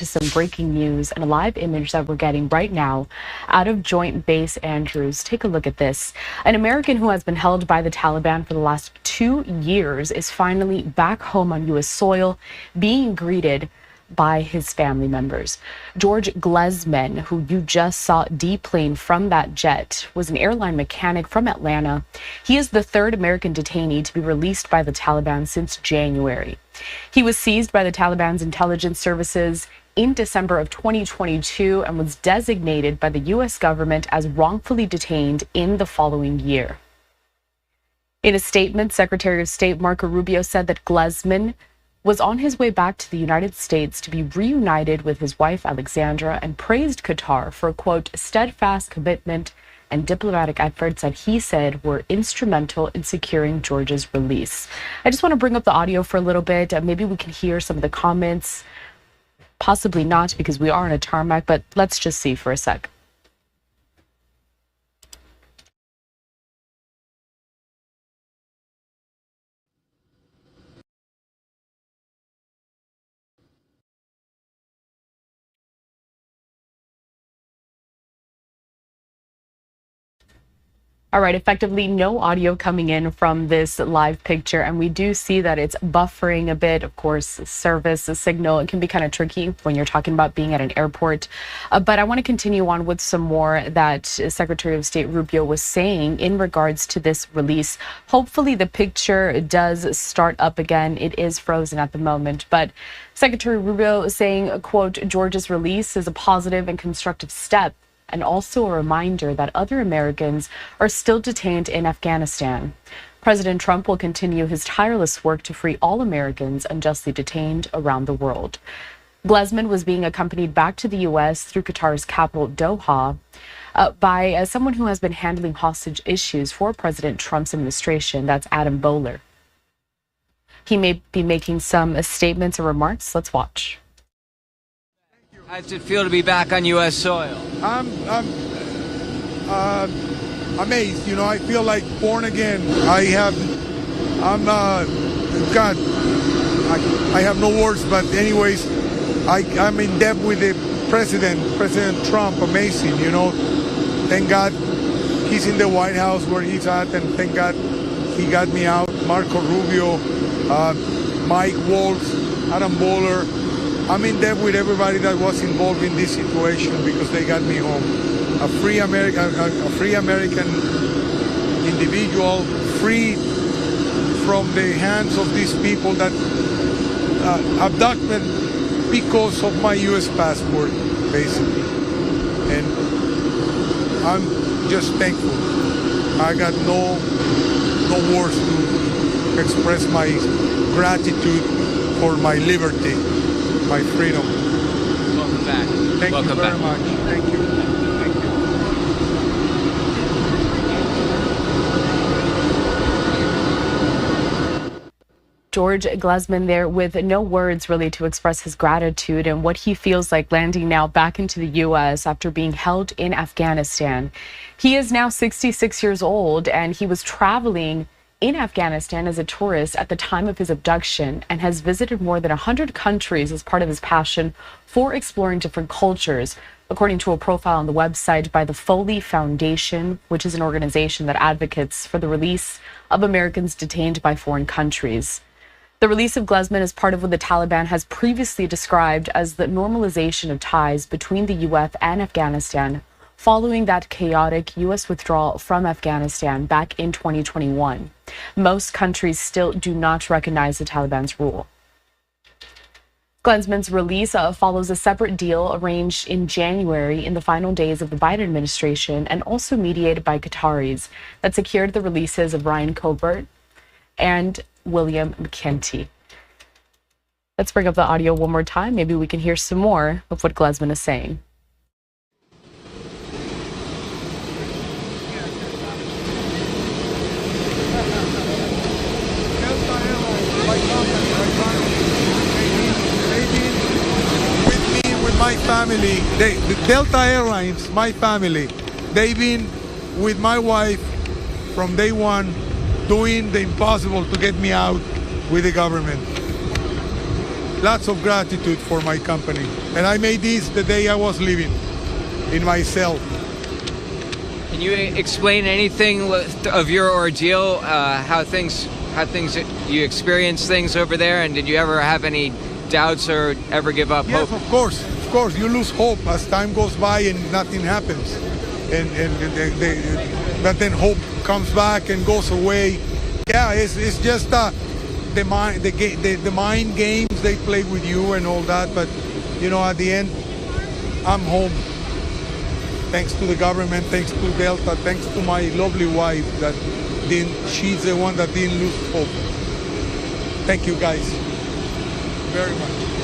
to some breaking news and a live image that we're getting right now out of Joint Base Andrews. Take a look at this. An American who has been held by the Taliban for the last 2 years is finally back home on U.S. soil, being greeted by his family members. George Glezmann, who you just saw deplane from that jet, was an airline mechanic from Atlanta. He is the third American detainee to be released by the Taliban since January. He was seized by the Taliban's intelligence services in December of 2022 and was designated by the U.S. government as wrongfully detained in the following year. In a statement, Secretary of State Marco Rubio said that Glezmann was on his way back to the United States to be reunited with his wife Alexandra and praised Qatar for, quote, steadfast commitment and diplomatic efforts that he said were instrumental in securing George's release. I just want to bring up the audio for a little bit. Maybe we can hear some of the comments. Possibly not, because we are on a tarmac, but let's just see for a sec. All right, effectively no audio coming in from this live picture, and we do see that it's buffering a bit. Of course, service, the signal, it can be kind of tricky when you're talking about being at an airport. But I want to continue on with some more that Secretary of State Rubio was saying in regards to this release. Hopefully the picture does start up again. It is frozen at the moment, but Secretary Rubio is saying, quote, George's release is a positive and constructive step, and also a reminder that other Americans are still detained in Afghanistan. President Trump will continue his tireless work to free all Americans unjustly detained around the world. Glezmann was being accompanied back to the U.S. through Qatar's capital, Doha, by someone who has been handling hostage issues for President Trump's administration. That's Adam Bowler. He may be making some statements or remarks. Let's watch. How does it feel to be back on U.S. soil? I'm amazed. You know, I feel like born again. God, I have no words. But anyways, I'm in debt with the President Trump. Amazing, you know. Thank God he's in the White House where he's at, and thank God he got me out. Marco Rubio, Mike Waltz, Adam Bowler. I'm in debt with everybody that was involved in this situation because they got me home. A free American individual, free from the hands of these people that abducted because of my U.S. passport, basically. And I'm just thankful. I got no words to express my gratitude for my liberty. My freedom. Welcome back. Thank you very much. Thank you. Thank you. George Glezmann there with no words really to express his gratitude and what he feels like landing now back into the U.S. after being held in Afghanistan. He is now 66 years old, and he was traveling in Afghanistan as a tourist at the time of his abduction and has visited more than 100 countries as part of his passion for exploring different cultures, according to a profile on the website by the Foley Foundation, which is an organization that advocates for the release of Americans detained by foreign countries. The release of Glezmann is part of what the Taliban has previously described as the normalization of ties between the U.S. and Afghanistan following that chaotic U.S. withdrawal from Afghanistan back in 2021. Most countries still do not recognize the Taliban's rule. Glezmann's release follows a separate deal arranged in January in the final days of the Biden administration and also mediated by Qataris that secured the releases of Ryan Covert and William McKenty. Let's bring up the audio one more time. Maybe we can hear some more of what Glezmann is saying. My family, the Delta Airlines, my family, they've been with my wife from day one, doing the impossible to get me out with the government. lots of gratitude for my company. And I made this the day I was leaving in my cell. Can you explain anything of your ordeal? How things you experienced things over there, and did you ever have any doubts or ever give up Yes, hope? of course. You lose hope as time goes by and nothing happens, but then hope comes back and goes away. Yeah, it's just the mind games they play with you and all that. But at the end, I'm home. Thanks to the government, thanks to Delta, thanks to my lovely wife she's the one that didn't lose hope. Thank you guys very much.